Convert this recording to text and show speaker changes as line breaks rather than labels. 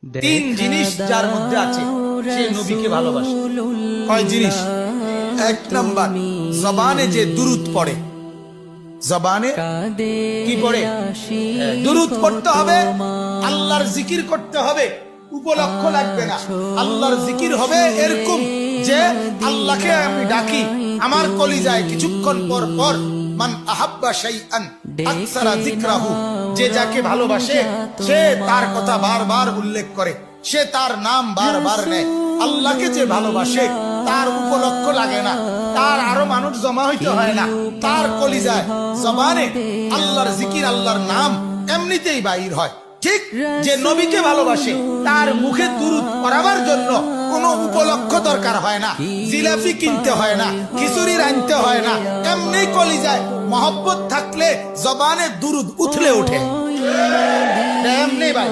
তিন জিনিস যার মধ্যে আছে সে নবীকে ভালোবাসে। কয় জিনিস? এক নাম্বার, জবানে যে দুরূদ পড়ে। জবানে কি পড়ে? দুরূদ পড়তে হবে, আল্লাহর জিকির করতে হবে। উপলক্ষ লাগবে না, আল্লাহর জিকির হবে এরকম যে আল্লাহকে আমি ডাকি, আমার কলিজায় কিছুক্ষণ পর পর মান আহাব্বা শাইআন আকসারা যিকরাহু, যে যাকে ভালোবাসে সে তার কথা বারবার উল্লেখ করে, সে তার নাম বারবার নেয়। আল্লাহকে যে ভালোবাসে তার উপলক্ষ লাগে না, তার আরো মানুষ জমা হইতে হয় না, তার কলিজায় জবানে আল্লাহর জিকির আল্লাহর নাম এমনিতেই বাইর হয়। ঠিক যে নবীকে ভালোবাসে তার মুখে দুরূদ পড়াবার জন্য কোনো উপলক্ষ দরকার হয় না, জিলাপি কিনতে হয় না, খিচুড়ি রাঁধতে হয় না, এমনি কলিজায় মহব্বত থাকলে জবানে দুরূদ উথলে ওঠে এমনি ভাই।